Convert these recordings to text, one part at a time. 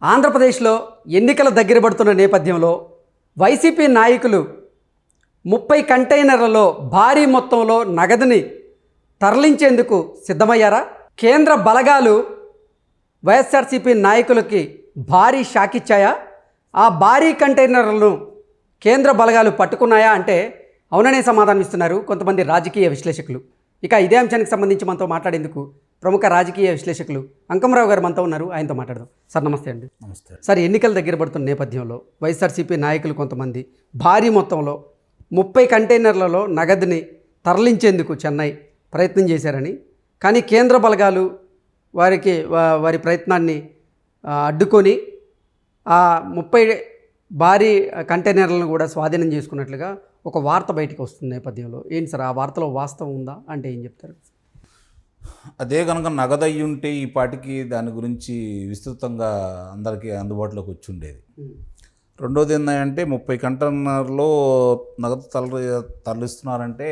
ఆంధ్రప్రదేశ్లో ఎన్నికల దగ్గర పడుతున్న నేపథ్యంలో వైసీపీ నాయకులు 30 కంటైనర్లలో భారీ మొత్తంలో నగదుని తరలించేందుకు సిద్ధమయ్యారా? కేంద్ర బలగాలు వైఎస్ఆర్సీపీ నాయకులకి భారీ షాక్ ఇచ్చాయా? ఆ భారీ కంటైనర్లను కేంద్ర బలగాలు పట్టుకున్నాయా అంటే అవుననే సమాధానం ఇస్తున్నారు కొంతమంది రాజకీయ విశ్లేషకులు. ఇక ఇదే అంశానికి సంబంధించి మనతో మాట్లాడేందుకు ప్రముఖ రాజకీయ విశ్లేషకులు అంకమరావు గారు మనతో ఉన్నారు. ఆయనతో మాట్లాడదాం. సార్ నమస్తే అండి. నమస్తే సార్, ఎన్నికల దగ్గర పడుతున్న నేపథ్యంలో వైఎస్ఆర్సీపీ నాయకులు కొంతమంది భారీ మొత్తంలో 30 కంటైనర్లలో నగదుని తరలించేందుకు చెన్నై ప్రయత్నం చేశారని, కానీ కేంద్ర బలగాలు వారి ప్రయత్నాన్ని అడ్డుకొని ఆ 30 భారీ కంటైనర్లను కూడా స్వాధీనం చేసుకున్నట్లుగా ఒక వార్త బయటకు వస్తున్న నేపథ్యంలో ఏంటి సార్, ఆ వార్తలో వాస్తవం ఉందా అంటే ఏం చెప్తారు? అదే కనుక నగదు అయ్యి ఉంటే ఈ పాటికి దాని గురించి విస్తృతంగా అందరికీ అందుబాటులోకి వచ్చి ఉండేది. రెండోది ఏంటంటే 30 కంటైనర్లో నగదు తరలిస్తున్నారంటే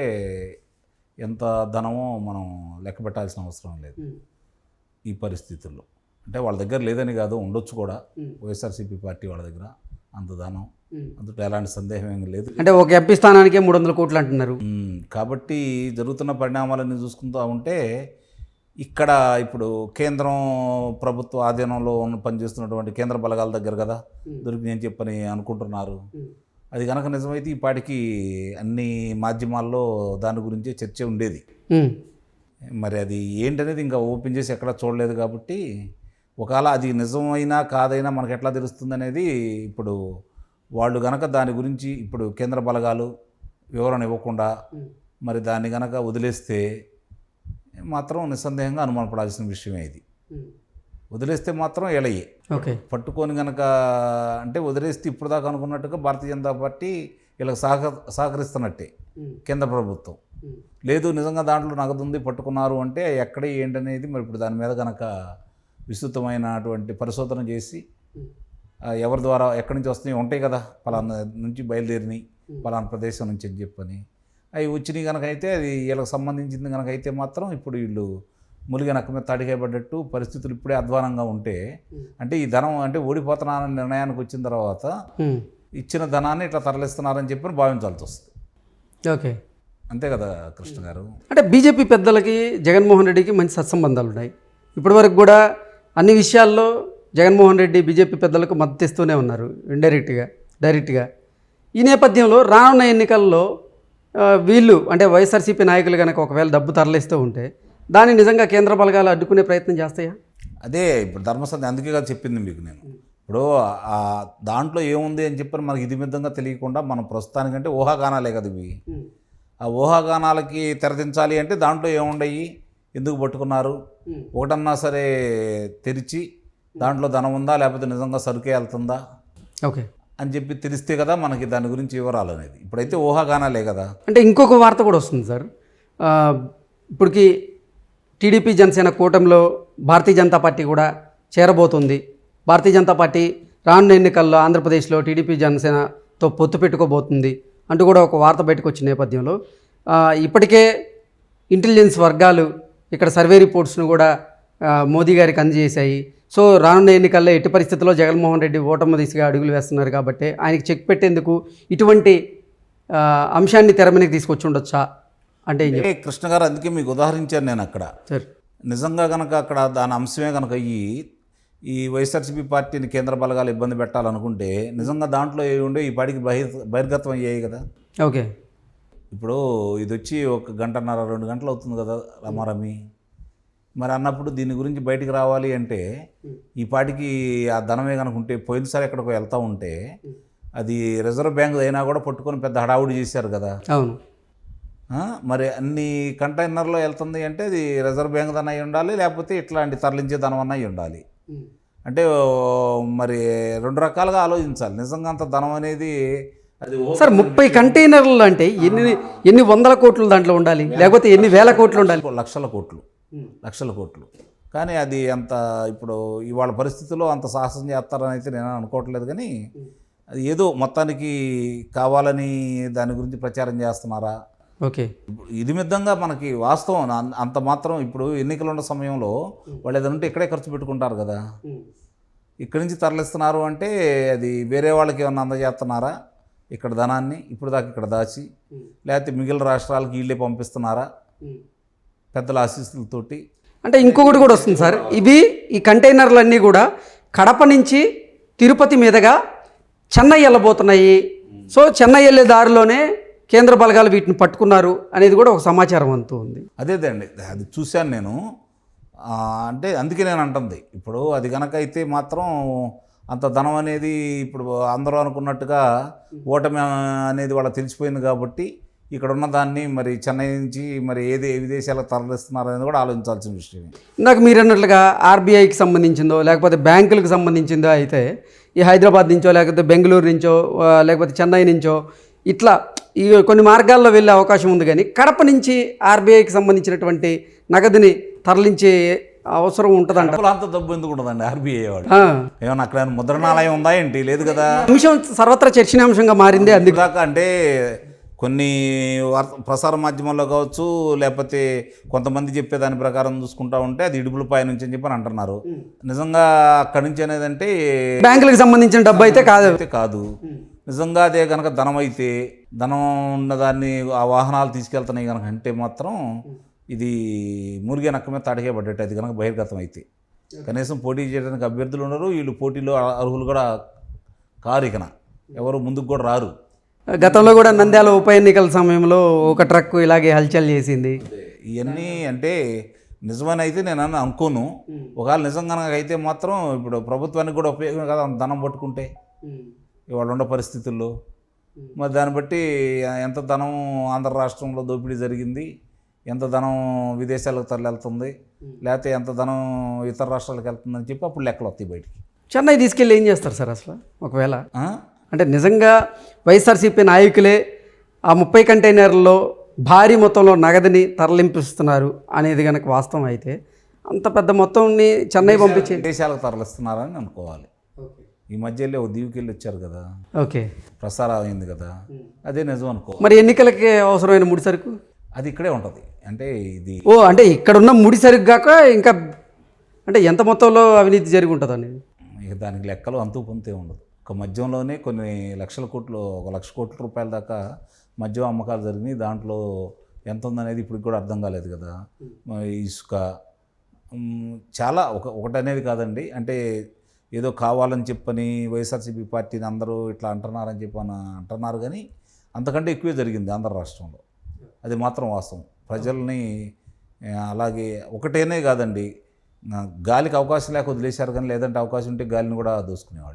ఎంత ధనమో మనం లెక్క పెట్టాల్సిన అవసరం లేదు ఈ పరిస్థితుల్లో. అంటే వాళ్ళ దగ్గర లేదని కాదు, ఉండొచ్చు కూడా వైఎస్ఆర్సీపీ పార్టీ వాళ్ళ దగ్గర అంత ధనం, అందులో ఎలాంటి సందేహం ఏం లేదు. అంటే ఒక ఎంపీ స్థానానికే 300 కోట్లు అంటున్నారు. కాబట్టి జరుగుతున్న పరిణామాలన్నీ చూసుకుంటూ ఉంటే ఇక్కడ ఇప్పుడు కేంద్రం ప్రభుత్వ ఆధీనంలో పనిచేస్తున్నటువంటి కేంద్ర బలగాల దగ్గర కదా దొరికి నేను చెప్పని అనుకుంటున్నారు. అది కనుక నిజమైతే ఈ పాటికి అన్ని మాధ్యమాల్లో దాని గురించే చర్చ ఉండేది. మరి అది ఏంటనేది ఇంకా ఓపెన్ చేసి ఎక్కడా చూడలేదు. కాబట్టి ఒకవేళ అది నిజమైనా కాదైనా మనకు ఎట్లా తెలుస్తుంది అనేది ఇప్పుడు వాళ్ళు గనక దాని గురించి ఇప్పుడు కేంద్ర బలగాలు వివరణ ఇవ్వకుండా మరి దాన్ని గనక వదిలేస్తే మాత్రం నిస్సందేహంగా అనుమానపడాల్సిన విషయమే. ఇది వదిలేస్తే మాత్రం ఎలయ్యే పట్టుకొని గనక అంటే వదిలేస్తే ఇప్పుడు దాకా అనుకున్నట్టుగా భారతీయ జనతా పార్టీ వీళ్ళకి సహకరిస్తున్నట్టే కేంద్ర ప్రభుత్వం. లేదు నిజంగా దాంట్లో నగదు ఉంది పట్టుకున్నారు అంటే ఎక్కడ ఏంటనేది మరి ఇప్పుడు దాని మీద కనుక విస్తృతమైనటువంటి పరిశోధన చేసి ఎవరి ద్వారా ఎక్కడి నుంచి వస్తున్నాయి ఉంటాయి కదా, పలానా నుంచి బయలుదేరినాయి పలానా ప్రదేశం నుంచి అని చెప్పని అవి వచ్చినాయి కనుక అయితే అది వీళ్ళకి సంబంధించింది కనుక అయితే మాత్రం ఇప్పుడు వీళ్ళు ములిగా నక్క మీద తాడికాయబడ్డట్టు పరిస్థితులు ఇప్పుడే అధ్వానంగా ఉంటే అంటే ఈ ధనం అంటే ఓడిపోతున్నారని నిర్ణయానికి వచ్చిన తర్వాత ఇచ్చిన ధనాన్ని ఇట్లా తరలిస్తున్నారని చెప్పి భావించాల్సి వస్తుంది. ఓకే, అంతే కదా కృష్ణ గారు. అంటే బీజేపీ పెద్దలకి జగన్మోహన్ రెడ్డికి మంచి సత్సంబంధాలు ఉన్నాయి. ఇప్పటివరకు కూడా అన్ని విషయాల్లో జగన్మోహన్ రెడ్డి బీజేపీ పెద్దలకు మద్దతు ఇస్తూనే ఉన్నారు డైరెక్ట్గా. ఈ నేపథ్యంలో రానున్న ఎన్నికల్లో వీళ్ళు అంటే వైఎస్ఆర్సీపీ నాయకులు కనుక ఒకవేళ డబ్బు తరలిస్తూ ఉంటే దాన్ని నిజంగా కేంద్ర బలగాలు అడ్డుకునే ప్రయత్నం చేస్తాయా? అదే ఇప్పుడు ధర్మసంధి అందుకే కదా చెప్పింది మీకు నేను. ఇప్పుడు దాంట్లో ఏముంది అని చెప్పని మనకి ఇది విధంగా తెలియకుండా మనం ప్రస్తుతానికంటే ఊహాగానాలే కదా ఇవి. ఆ ఊహాగానాలకి తెరదించాలి అంటే దాంట్లో ఏముండయి, ఎందుకు పట్టుకున్నారు, ఒకటన్నా సరే తెరిచి దాంట్లో ధనం ఉందా లేకపోతే నిజంగా సరుకే వెళ్తుందా ఓకే అని చెప్పి తెలిస్తే కదా మనకి దాని గురించి వివరాలు అనేది. ఇప్పుడైతే ఊహాగానాలే కదా. అంటే ఇంకొక వార్త కూడా వస్తుంది సార్, ఇప్పటికి టీడీపీ జనసేన కూటమిలో భారతీయ జనతా పార్టీ కూడా చేరబోతుంది. భారతీయ జనతా పార్టీ రానున్న ఎన్నికల్లో ఆంధ్రప్రదేశ్లో టీడీపీ జనసేనతో పొత్తు పెట్టుకోబోతుంది అంటూ కూడా ఒక వార్త బయటకు వచ్చిన నేపథ్యంలో ఇప్పటికే ఇంటెలిజెన్స్ వర్గాలు ఇక్కడ సర్వే రిపోర్ట్స్ను కూడా మోదీ గారికి అందజేశాయి. సో రానున్న ఎన్నికల్లో ఎట్టి పరిస్థితుల్లో జగన్మోహన్ రెడ్డి ఓటమి దిశగా అడుగులు వేస్తున్నారు కాబట్టి ఆయనకి చెక్ పెట్టేందుకు ఇటువంటి అంశాన్ని తెర మీదకి తీసుకొచ్చి ఉండొచ్చా అంటే కృష్ణ గారు అందుకే మీకు ఉదాహరించాను నేను. అక్కడ సార్ నిజంగా కనుక అక్కడ దాని అంశమే కనుక ఈ వైఎస్ఆర్సీపీ పార్టీని కేంద్ర బలగాలు ఇబ్బంది పెట్టాలనుకుంటే నిజంగా దాంట్లో ఏ ఉండే ఈ పార్టీకి బహిర్గతం అయ్యాయి కదా. ఓకే, ఇప్పుడు ఇది వచ్చి 1 గంటన్నర 2 గంటలు అవుతుంది కదా రమారమి. మరి అన్నప్పుడు దీని గురించి బయటికి రావాలి అంటే ఈ పాటికి ఆ ధనమే కనుక ఉంటే పోయినసారి ఎక్కడికో వెళ్తూ ఉంటే అది రిజర్వ్ బ్యాంక్ అయినా కూడా పట్టుకొని పెద్ద హడావుడి చేశారు కదా. అవును, మరి అన్ని కంటైనర్లో వెళ్తుంది అంటే అది రిజర్వ్ బ్యాంక్ ధనం అయి ఉండాలి, లేకపోతే ఇట్లాంటి తరలించే ధనం అన్న అయి ఉండాలి. అంటే మరి 2 రకాలుగా ఆలోచించాలి. నిజంగా అంత ధనం అనేది అది సార్ 30 కంటైనర్లు అంటే ఎన్ని వందల కోట్లు దాంట్లో ఉండాలి, లేకపోతే ఎన్ని వేల కోట్లు ఉండాలి? లక్షల కోట్లు. కానీ అది అంత ఇప్పుడు ఇవాళ పరిస్థితుల్లో అంత సాహసం చేస్తారని అయితే నేను అనుకోవట్లేదు. కానీ అది ఏదో మొత్తానికి కావాలని దాని గురించి ప్రచారం చేస్తున్నారా? ఓకే, ఇది మిద్దంగా మనకి వాస్తవం అంత మాత్రం. ఇప్పుడు ఎన్నికలు ఉన్న సమయంలో వాళ్ళు ఏదంటే ఇక్కడే ఖర్చు పెట్టుకుంటారు కదా. ఇక్కడి నుంచి తరలిస్తున్నారు అంటే అది వేరే వాళ్ళకి ఏమన్నా అందజేస్తున్నారా ఇక్కడ ధనాన్ని ఇప్పుడు దాకా ఇక్కడ దాచి, లేకపోతే మిగిలిన రాష్ట్రాలకు వీళ్ళే పంపిస్తున్నారా పెద్దల ఆశీస్సులతోటి? అంటే ఇంకొకటి కూడా వస్తుంది సార్, ఈ కంటైనర్లన్నీ కూడా కడప నుంచి తిరుపతి మీదుగా చెన్నై వెళ్ళబోతున్నాయి. సో చెన్నై వెళ్ళే దారిలోనే కేంద్ర బలగాలు వీటిని పట్టుకున్నారు అనేది కూడా ఒక సమాచారం అంతూ ఉంది. అదేదండి, అది చూశాను నేను. అంటే అందుకే నేను అంటుంది, ఇప్పుడు అది కనుక అయితే మాత్రం అంత ధనం అనేది ఇప్పుడు అందరూ అనుకున్నట్టుగా ఓటమి అనేది వాళ్ళకి తెలిసిపోయింది కాబట్టి ఇక్కడ ఉన్న దాన్ని మరి చెన్నై నుంచి మరి ఏ విదేశాలకు తరలిస్తున్నారు అనేది కూడా ఆలోచించాల్సిన విషయం. ఇందాక మీరు అన్నట్లుగా ఆర్బీఐకి సంబంధించిందో లేకపోతే బ్యాంకులకు సంబంధించిందో అయితే ఈ హైదరాబాద్ నుంచో లేకపోతే బెంగళూరు నుంచో లేకపోతే చెన్నై నుంచో ఇట్లా ఈ కొన్ని మార్గాల్లో వెళ్ళే అవకాశం ఉంది. కానీ కడప నుంచి ఆర్బీఐకి సంబంధించినటువంటి నగదుని తరలించే అవసరం ఉంటుందంట. అంత డబ్బు ఎందుకు ఉంటుందండి ఆర్బీఐ వాడు? ఏమన్నా అక్కడ ముద్రణాలయం ఉందా ఏంటి? లేదు కదా. అంశం సర్వత్రా చర్చనీయాంశంగా మారింది. అందుకు దాకా అంటే కొన్ని ప్రసార మాధ్యమాల్లో కావచ్చు, లేకపోతే కొంతమంది చెప్పే దాని ప్రకారం చూసుకుంటా ఉంటే అది ఇడుపులపై నుంచి అని చెప్పని అంటున్నారు. నిజంగా అక్కడి నుంచి అనేది అంటే బ్యాంకులకు సంబంధించిన డబ్బు అయితే కాదు. నిజంగా అదే కనుక ధనం అయితే, ధనం ఉన్నదాన్ని ఆ వాహనాలు తీసుకెళ్తున్నాయి కనుక అంటే మాత్రం ఇది మురిగే నక్క మీద తాడికే పడ్డట్టు. అది కనుక బహిర్గతం అయితే కనీసం పోటీ చేయడానికి అభ్యర్థులు ఉండరు, వీళ్ళు పోటీలో అర్హులు కూడా కారు, ఇకన ఎవరు ముందుకు కూడా రారు. గతంలో కూడా నంద్యాల ఉప ఎన్నికల సమయంలో ఒక ట్రక్ ఇలాగే హల్చల్ చేసింది. ఇవన్నీ అంటే నిజమని అయితే నేను అనుకోను. ఒకవేళ నిజంగా అయితే మాత్రం ఇప్పుడు ప్రభుత్వానికి కూడా ఉపయోగమే కదా ధనం పట్టుకుంటే ఇవాళ ఉన్న పరిస్థితుల్లో. మరి దాన్ని బట్టి ఎంత ధనం ఆంధ్ర రాష్ట్రంలో దోపిడీ జరిగింది, ఎంత ధనం విదేశాలకు తరలివెళ్తుంది, లేకపోతే ఎంత ధనం ఇతర రాష్ట్రాలకు వెళ్తుందని చెప్పి అప్పుడు లెక్కలు వస్తాయి బయటికి. చెన్నై తీసుకెళ్ళి ఏం చేస్తారు సార్ అసలు? ఒకవేళ అంటే నిజంగా వైఎస్ఆర్సీపీ నాయకులే ఆ 30 కంటైనర్లలో భారీ మొత్తంలో నగదుని తరలింపిస్తున్నారు అనేది కనుక వాస్తవం అయితే అంత పెద్ద మొత్తంని చెన్నై పంపించి దేశాలకు తరలిస్తున్నారని అనుకోవాలి. ఈ మధ్యలో ఒక దీవికెళ్ళి వచ్చారు కదా, ఓకే, ప్రసారం అయింది కదా, అదే నిజం అనుకో. మరి ఎన్నికలకి అవసరమైన ముడి సరుకు అది ఇక్కడే ఉంటుంది. అంటే ఇది అంటే ఇక్కడున్న ముడి సరుకు కాక ఇంకా అంటే ఎంత మొత్తంలో అవినీతి జరిగి ఉంటుంది అనేది ఇక దానికి లెక్కలు అంతూ పొంతే ఉండదు. ఒక మద్యంలోనే కొన్ని లక్షల కోట్లు, 1 లక్ష కోట్ల రూపాయల దాకా మద్యం అమ్మకాలు జరిగినాయి. దాంట్లో ఎంత ఉందనేది ఇప్పుడు కూడా అర్థం కాలేదు కదా. ఇసుక చాలా ఒకటి అనేది కాదండి. అంటే ఏదో కావాలని చెప్పని వైఎస్ఆర్సీపీ పార్టీని అందరూ ఇట్లా అంటున్నారని చెప్పని అంటున్నారు, కానీ అంతకంటే ఎక్కువే జరిగింది ఆంధ్ర రాష్ట్రంలో. అది మాత్రం వాస్తవం. ప్రజల్ని అలాగే ఒకటేనే కాదండి, గాలికి అవకాశం లేక వదిలేశారు, కానీ లేదంటే అవకాశం ఉంటే గాలిని కూడా దోసుకునేవాళ్ళు.